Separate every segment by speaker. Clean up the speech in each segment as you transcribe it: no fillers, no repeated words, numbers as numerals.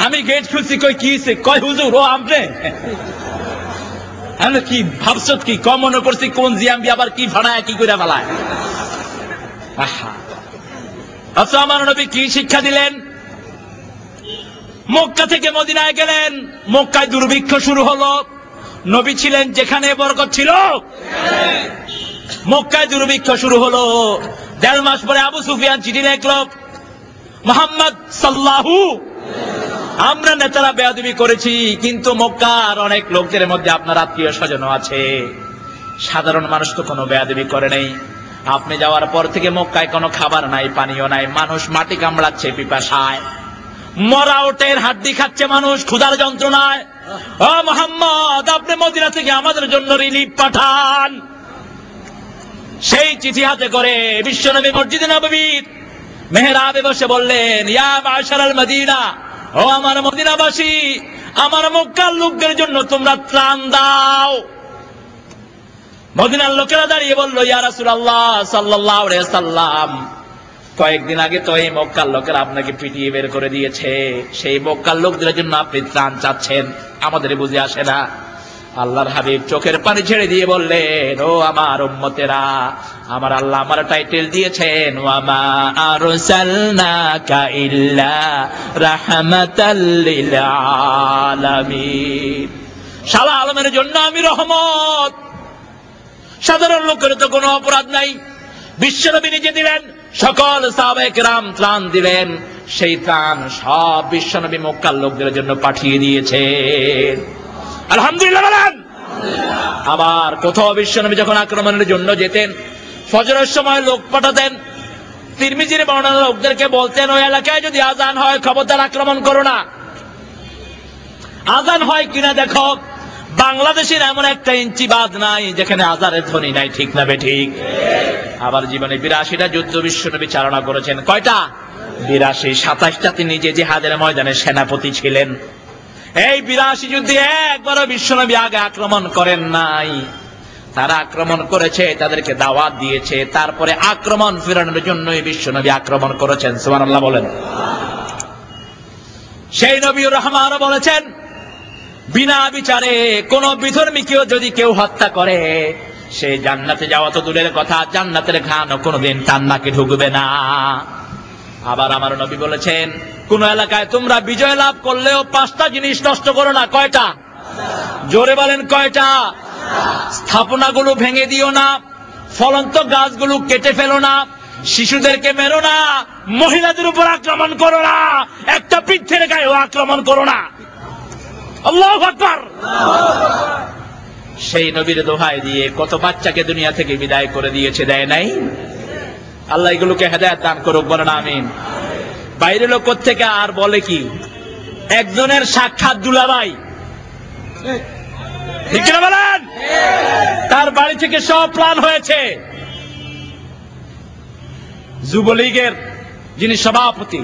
Speaker 1: আমি গেট খুলছি, কই কি কয় হুজুর ও আপনি? আমি কি ভাবছ কি কম মনে করছি কোন জিয়াম্বি আবার কি ভাড়ায় কি করে ফেলায়। আচ্ছা আমার নবী কি শিক্ষা দিলেন? মক্কা থেকে মদিনায় গেলেন, মক্কায় দুর্ভিক্ষ শুরু হলো। নবী ছিলেন যেখানে বরকত ছিল, মক্কায় দুর্ভিক্ষ শুরু হলো। 1.5 মাস পরে আবু সুফিয়ান চিঠি লিখলো, মুহাম্মদ সাল্লাল্লাহু, আমরা নেতারা বেয়াদবি করেছি, কিন্তু মক্কার অনেক লোকদের মধ্যে আপনার আত্মীয় স্বজনও আছে, সাধারণ মানুষ তো কোনো বেয়াদবি করে নাই। আপনি যাওয়ার পর থেকে মক্কায় কোনো খাবার নাই, পানিও নাই, মানুষ মাটি কামড়াচ্ছে পিপাসায়, মরা ওটের হাড্ডি খাচ্ছে মানুষ ক্ষুধার যন্ত্রণায়। ও মুহাম্মদ, আপনি মদিনা থেকে আমাদের জন্য রিলিফ পাঠান। সেই চিঠি হাতে করে বিশ্বনবী মসজিদে নববীর মেহরাবে বসে বললেন, ইয়া মাশারাল মদিনা, ও আমার মদিনাবাসী, আমার মক্কার লোকদের জন্য তোমরা ত্রাণ দাও। মদিনার লোকেরা দাঁড়িয়ে বলল, ইয়া রাসূলুল্লাহ সাল্লাল্লাহু আলাইহি ওয়াসাল্লাম, কয়েকদিন আগে তো এই মক্কার লোকেরা আপনাকে পিটিয়ে বের করে দিয়েছে, সেই মক্কার লোকদের জন্য আপনি ত্রাণ চাচ্ছেন, আমাদের বুঝে আসে না। আল্লাহর হাবিব চোখের পানি ছেড়ে দিয়ে বললেন, ও আমার উম্মতেরা, আমার আল্লাহ আমার টাইটেল দিয়েছেন, ওয়া মা আরসালনাকা ইল্লা রাহমাতাল লিল আলামিন, সারা আলমের জন্য আমি রহমত। সাধারণ লোকের তো কোনো অপরাধ নাই, বিশ্বনবী নিজে দিলেন, সকল সাহাবায়ে কেরাম ত্রাণ দিলেন, সেই ত্রাণ সব বিশ্বনবী মক্কার লোকদের জন্য পাঠিয়ে দিয়েছেন। আলহামদুলিল্লাহ বলেন। আবার কোথাও বিশ্বনবী যখন আক্রমণের জন্য যেতেন, ফজরের সময় লোক পাঠাতেন, তিরমিজির বর্ণনা লোকদেরকে বলতেন, ওই এলাকায় যদি আজান হয় খবরদার আক্রমণ করো না, আজান হয় কিনা দেখো। বাংলাদেশের এমন একটা ইঞ্চি বাদ নাই যেখানে আজানের ধ্বনি নাই, ঠিক না বেঠিক? আবার জীবনে 82টা যুদ্ধ বিশ্বনবী চালনা করেছেন। কয়টা? 82। 27টা তিনি নিজে জিহাদের ময়দানে সেনাপতি ছিলেন। এই 82 যুদ্ধে একবারও বিশ্বনবী আগে আক্রমণ করেন নাই, তারা আক্রমণ করেছে, তাদেরকে দাওয়াত দিয়েছে, তারপরে আক্রমণ ফেরানোর জন্যই বিশ্বনবী আক্রমণ করেছেন। সুবহানাল্লাহ বলেন। সেই নবীর রহমানও বলেছেন, বিনা বিচারে কোন বিধর্মীকেও যদি কেউ হত্যা করে, সে জান্নাতে যাওয়া তো দূরের কথা, জান্নাতের ঘ্রাণও কোনোদিন তার নাকে ঢুকবে না। আবার আমার নবী বলেছেন, কোন এলাকায় তোমরা বিজয় লাভ করলেও 5টা জিনিস নষ্ট করো না। কয়টা? জোরে বলেন কয়টা? স্থাপনাগুলো ভেঙে দিও না, ফলন্ত গাছগুলো কেটে ফেলো না, শিশুদেরকে মেরো না, মহিলাদের উপর আক্রমণ করো না, একটা বৃদ্ধের গায়েও আক্রমণ করো না। আল্লাহু আকবার। সেই নবীর দোহাই দিয়ে কত বাচ্চাকে দুনিয়া থেকে বিদায় করে দিয়েছে, দেয় নাই? আল্লাহ এগুলোকে হেদায়েত দান করুক, বলেন আমিন। বাইরের লোক থেকে আর বলে কি, একজনের সাক্ষাৎ দুলাভাই, ঠিক না বলেন? তার বাড়ি থেকে সব প্ল্যান হয়েছে। যুবলীগের যিনি সভাপতি,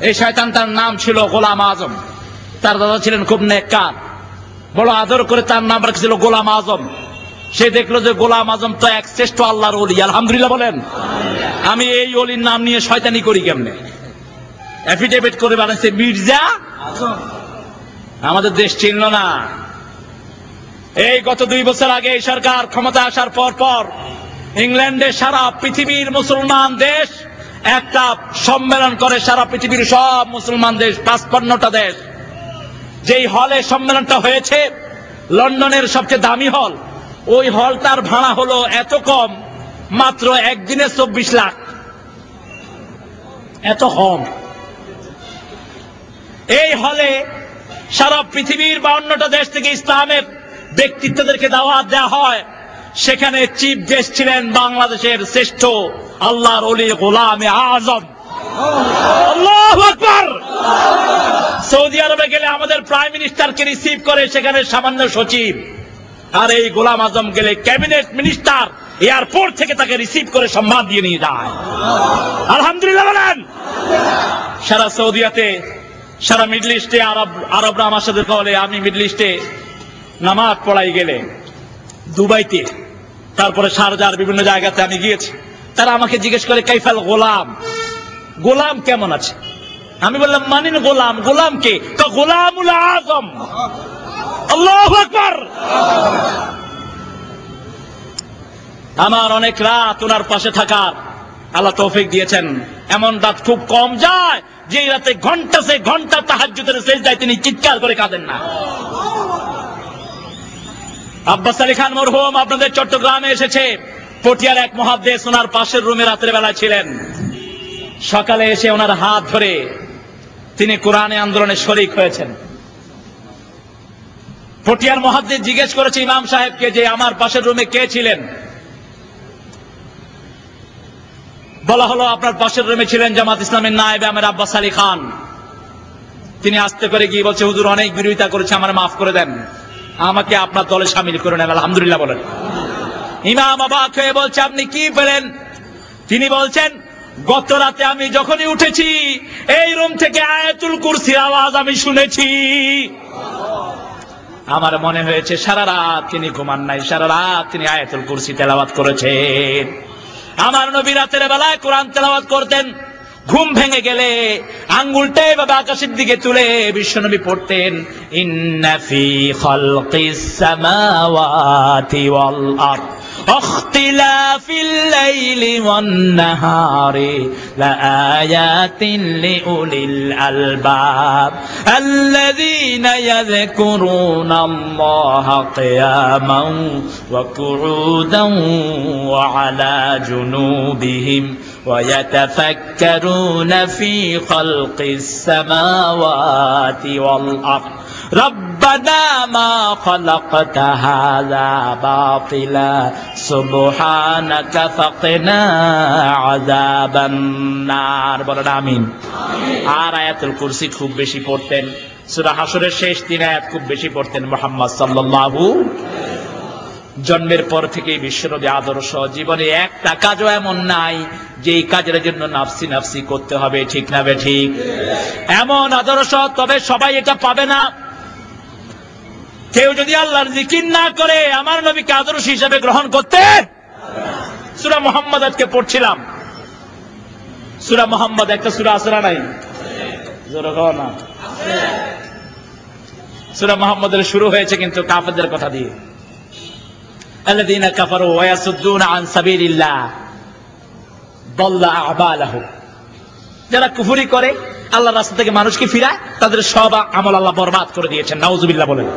Speaker 1: এই শয়তান, তার নাম ছিল গোলাম আজম। তার দাদা ছিলেন খুব নেককার, বড় আদর করে তার নাম রাখছিল গোলাম আজম। সে দেখলো যে গোলাম আজম তো এক শ্রেষ্ঠ আল্লাহর ওলি। আলহামদুলিল্লাহ বলেন। আমি এই ওলির নাম নিয়ে শয়তানি করি কেমনে? এফিডেভিট করে বানাইছে মির্জা আজম। আমাদের দেশ চিনল না। এই গত 2 বছর আগে এই সরকার ক্ষমতা আসার পর ইংল্যান্ডে সারা পৃথিবীর মুসলমান দেশ একটা সম্মেলন করে, সারা পৃথিবীর সব মুসলমান দেশ, 55টা দেশ। যেই হলে সম্মেলনটা হয়েছে, লন্ডনের সবচেয়ে দামি হল, ওই হলটার ভাড়া হলো এত কম, মাত্র একদিনে 24 লাখ। এত কম। এই হলে সারা পৃথিবীর 52টা দেশ থেকে ইসলামের ব্যক্তিত্বদেরকে দাওয়াত দেওয়া হয়। সেখানে চিফ গেস্ট ছিলেন বাংলাদেশের শ্রেষ্ঠ আল্লাহর ওলি গোলাম আজম। আল্লাহু আকবার। সৌদি আরবে গেলে আমাদের প্রাইম মিনিস্টারকে রিসিভ করে সেখানে সামান্য সচিব, আর এই গোলাম আজম গেলে ক্যাবিনেট মিনিস্টার এয়ারপোর্ট থেকে তাকে রিসিভ করে সম্মান দিয়ে নিয়ে যায়। আলহামদুলিল্লাহ বলেন। সারা সৌদিয়াতে, সারা মিডল ইস্টে আরবরা আমার সাথে বলে, আমি মিডল ইস্টে নামাজ পড়াই গেলে, দুবাইতে, তারপরে শারজার বিভিন্ন জায়গাতে আমি গিয়েছি, তারা আমাকে জিজ্ঞেস করে, কাইফাল গোলাম, গোলাম কেমন আছে? আমি বললাম মানিন গোলাম, গোলাম কে? তো গোলামুল আজম। আল্লাহু আকবার। আমার অনেক রাত ওনার পাশে থাকার আল্লাহ তৌফিক দিয়েছেন। এমন রাত খুব কম যায় যে রাতে ঘন্টা সে ঘন্টা তাহাজ্জুদের সেজদায় তিনি চিৎকার করে কাঁদেন না। আব্বাস আলী খান মরহুম আপনাদের চট্টগ্রামে এসেছে, পটিয়ার এক মুহাদ্দিস ওনার পাশের রুমে রাতের বেলা ছিলেন। সকালে এসে ওনার হাত ধরে তিনি কোরআনে আন্দোলনে শরীক হয়েছেন। পটিয়ার মুহাদ্দিস জিজ্ঞেস করেছে ইমাম সাহেবকে যে আমার পাশের রুমে কে ছিলেন? বলা হলো আপনার পাশের রুমে ছিলেন জামাত ইসলামের নায়েবে আমির আব্বাস আলী খান। তিনি আস্তে করে গিয়ে বলছে হুজুর অনেক বিরোধিতা করেছে, আমার মাফ করে দেন, আমাকে আপনার দলে শামিল করে নেন। আলহামদুলিল্লাহ বলেন। ইমাম অবাক হয়ে বলছে আপনি কি পেলেন? তিনি বলছেন গত রাতে আমি যখনই উঠেছি এই রুম থেকে আয়াতুল কুরসির আওয়াজ আমি শুনেছি। আমার মনে হয়েছে সারা রাত তিনি ঘুমান নাই, সারা রাত তিনি আয়াতুল কুরসি তেলাওয়াত করেছেন। আমার নবী রাতের বেলায় কোরআন তেলাওয়াত করতেন, ঘুম ভেঙে গেলে আঙ্গুলটা এভাবে আকাশের দিকে তুলে বিশ্বনবী পড়তেন ইন্না ফি খালকিস সামাওয়াতি ওয়াল আরদ ইখতিলাফিল লাইলি ওয়ান নাহারি লাআয়াতিন লিউলিল আলবাব আল্লাযীনা ইয়াযকুরুনাল্লাহা কিয়ামান ওয়া কুউদান ওয়া আলা জুনুবিহিম ويتفكرون في خلق السماوات والأرض ربنا ما خلقت هذا باطلا سبحانك فقنا عذاب النار বলেন আমিন। আর আয়াতুল কুরসি খুব বেশি পড়তেন, সূরা হাশরের শেষ 3 আয়াত খুব বেশি পড়তেন মুহাম্মদ সাল্লাল্লাহু। জন্মের পর থেকে বিশ্বনবী আদর্শ, জীবনে একটা কাজও এমন নাই যে এই কাজের জন্য নাফসি নাফসি করতে হবে, ঠিক না বে ঠিক? এমন আদর্শ, তবে সবাই এটা পাবে না। কেউ যদি আল্লাহর জিকির না করে আমার নবীকে আদর্শ হিসেবে গ্রহণ করতে। সূরা মুহাম্মদ আজকে পড়ছিলাম, সূরা মুহাম্মদ একটা সূরা আছে না নাই? জোরে কও না। সূরা মুহাম্মদের শুরু হয়েছে কিন্তু কাফেরদের কথা দিয়ে, الذين كفروا ويصدون عن سبيل الله ضل اعمالهم। যারা কুফরি করে আল্লাহর রাস্তা থেকে মানুষকে ফিরায় তাদের সব আমল আল্লাহ বরবাদ করে দিয়েছেন। নাউজুবিল্লাহ বলেন।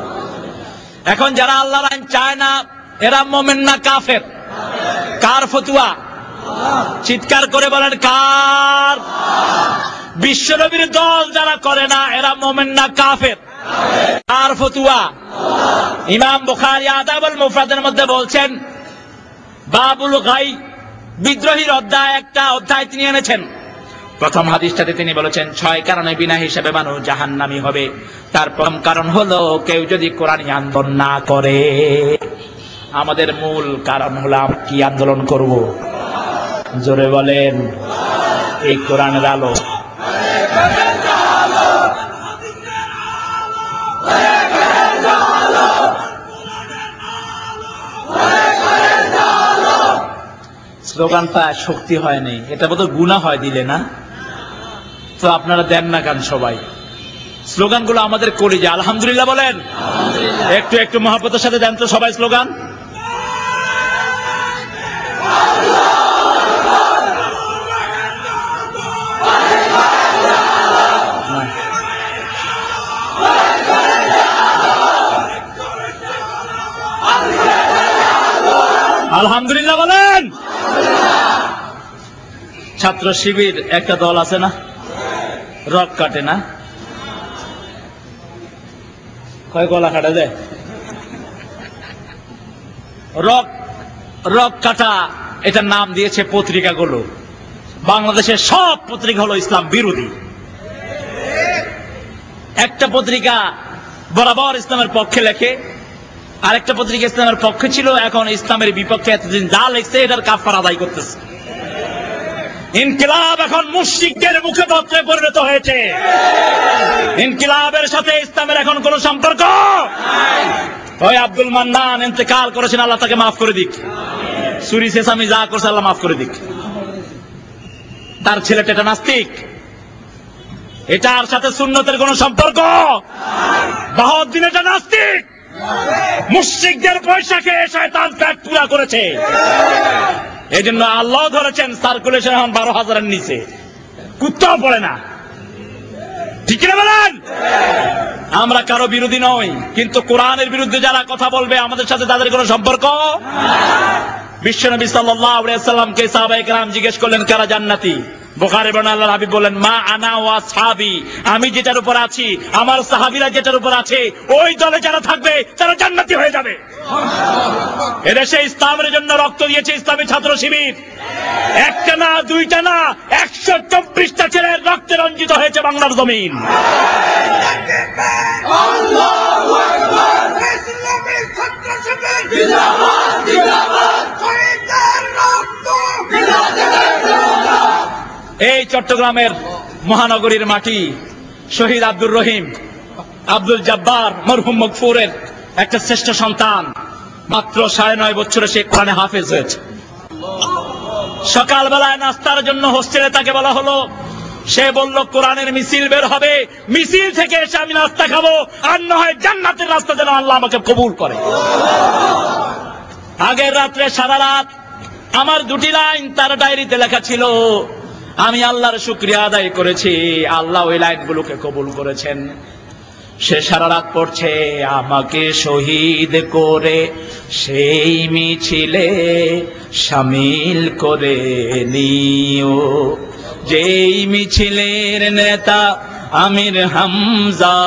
Speaker 1: এখন যারা আল্লাহর আইন চায় না এরা মুমিন না কাফের? কার ফতোয়া? চিৎকার করে বলেন কার? বিশ্বনবীর দল যারা করে না এরা মুমিন না কাফের? কার ফতোয়া? ইমাম বুখারী আদাবুল মুফরাদের মধ্যে বলছেন বাবুল গাই, বিদ্রোহীর অধ্যায়, একটা অধ্যায় তিনি এনেছেন। প্রথম হাদিসটাতে তিনি বলেছেন 6 কারণে বিনা হিসেবে মানুষ জাহান্নামী হবে। তার প্রথম কারণ হলো কেউ যদি কোরআনী আন্দোলন না করে। আমাদের মূল কারণ হলো কি আন্দোলন করব? জোরে বলেন। এই কোরআনের আলো। স্লোগানটা শক্তি হয় নাই, এটা বোধ গুনাহ হয় দিলে না তো আপনারা দেন না কেন সবাই? স্লোগানগুলো আমাদের কলিজা। আলহামদুলিল্লাহ বলেন। একটু একটু মহব্বতের সাথে দেন তো সবাই স্লোগান। আলহামদুলিল্লাহ বলেন। ছাত্র শিবির একটা দল আছে না, রক কাটে না, কয় গলা কাটে দেয়, রক কাটা, এটার নাম দিয়েছে পত্রিকাগুলো। বাংলাদেশের সব পত্রিকা হলো ইসলাম বিরোধী। একটা পত্রিকা বরাবর ইসলামের পক্ষে লেখে, আরেকটা পত্রিকা ইসলামের পক্ষে ছিল, এখন ইসলামের বিপক্ষে এতদিন যা লিখছে এটার কাফারা আদায় করতেছে। ইনকিলাব এখন মুশরিকদের মুখপত্রে পরিণত হয়েছে। ইনকিলাবের সাথে ইসলামের এখন কোন সম্পর্ক নাই। ওই আব্দুল মান্নান ইন্তেকাল করেছেন, আল্লাহ তাকে মাফ করে দিক। চুরি চেঁচামি যা করছে আল্লাহ মাফ করে দিক। তার ছেলেটা এটা নাস্তিক, এটার সাথে সুন্নতের কোন সম্পর্ক? বাহাউদ্দিন এটা নাস্তিক, মুশরিকদের পয়সা খেয়ে শয়তান পেট পুরা করেছে। এই জন্য আল্লাহ ধরেছেন সার্কুলেশন এখন 12,000-এর নিচে, কুত্তাও পড়ে না। ঠিক না বলেন? আমরা কারো বিরোধী নই, কিন্তু কোরআনের বিরুদ্ধে যারা কথা বলবে আমাদের সাথে তাদের কোনো সম্পর্ক। বিশ্বনবী সাল্লাল্লাহু আলাইহি ওয়াসাল্লামকে সাহাবায়ে কেরাম জিজ্ঞেস করলেন কারা জান্নাতি। বুখারী বর্ণনা আল্লাহর হাবিব বলেন মা আনা ওয়া আসহাবি, আমি যেটার উপর আছি, আমার সাহাবীরা যেটার উপর আছে, ওই দলে যারা থাকবে তারা জান্নাতি হয়ে যাবে। এদেশে ইসলামের জন্য রক্ত দিয়েছে ইসলামী ছাত্র শিবির। একটা না, দুইটা না, 124টা ছেলের রক্তে রঞ্জিত হয়েছে বাংলার জমিন।
Speaker 2: আল্লাহু আকবার, ইসলামী ছাত্র শিবির জিন্দাবাদ, জিন্দাবাদ, শহীদদের রক্ত জিন্দাবাদ।
Speaker 1: এই চট্টগ্রামের মহানগরীর মাটি শহীদ আব্দুর রহিম, আব্দুল জব্বার মরহুম মগফুরের একটা শ্রেষ্ঠ সন্তান। মাত্র 9.5 বছরে সে কোরআনে হাফেজ হয়েছে। সকালবেলায় নাস্তার জন্য হোস্টেলে তাকে বলা হলো, সে বলল কোরআনের মিছিল বের হবে, মিছিল থেকে এসে আমি নাস্তা খাবো, আর না হয় জান্নাতের রাস্তা যেন আল্লাহ আমাকে কবুল করে। আগের রাত্রে সারা রাত আমার 2টি লাইন তার ডায়েরিতে লেখা ছিল, আমি আল্লাহর শুকরিয়া আদায় করেছি, আল্লাহ ওই লাইনগুলোকে কবুল করেছেন। সে সারা রাত পড়ছে, আমাকে শহীদ করে সেই মিছিলে শামিল করে নিও, যেই মিছিলের নেতা আমির হামজা,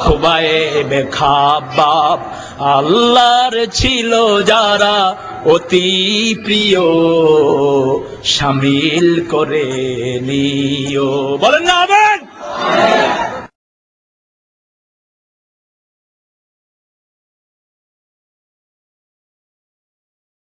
Speaker 1: খুবাইবে খাব্বাব, আল্লাহর ছিল যারা অতি প্রিয়, শামিল করে নিও। বলেন না আমিন?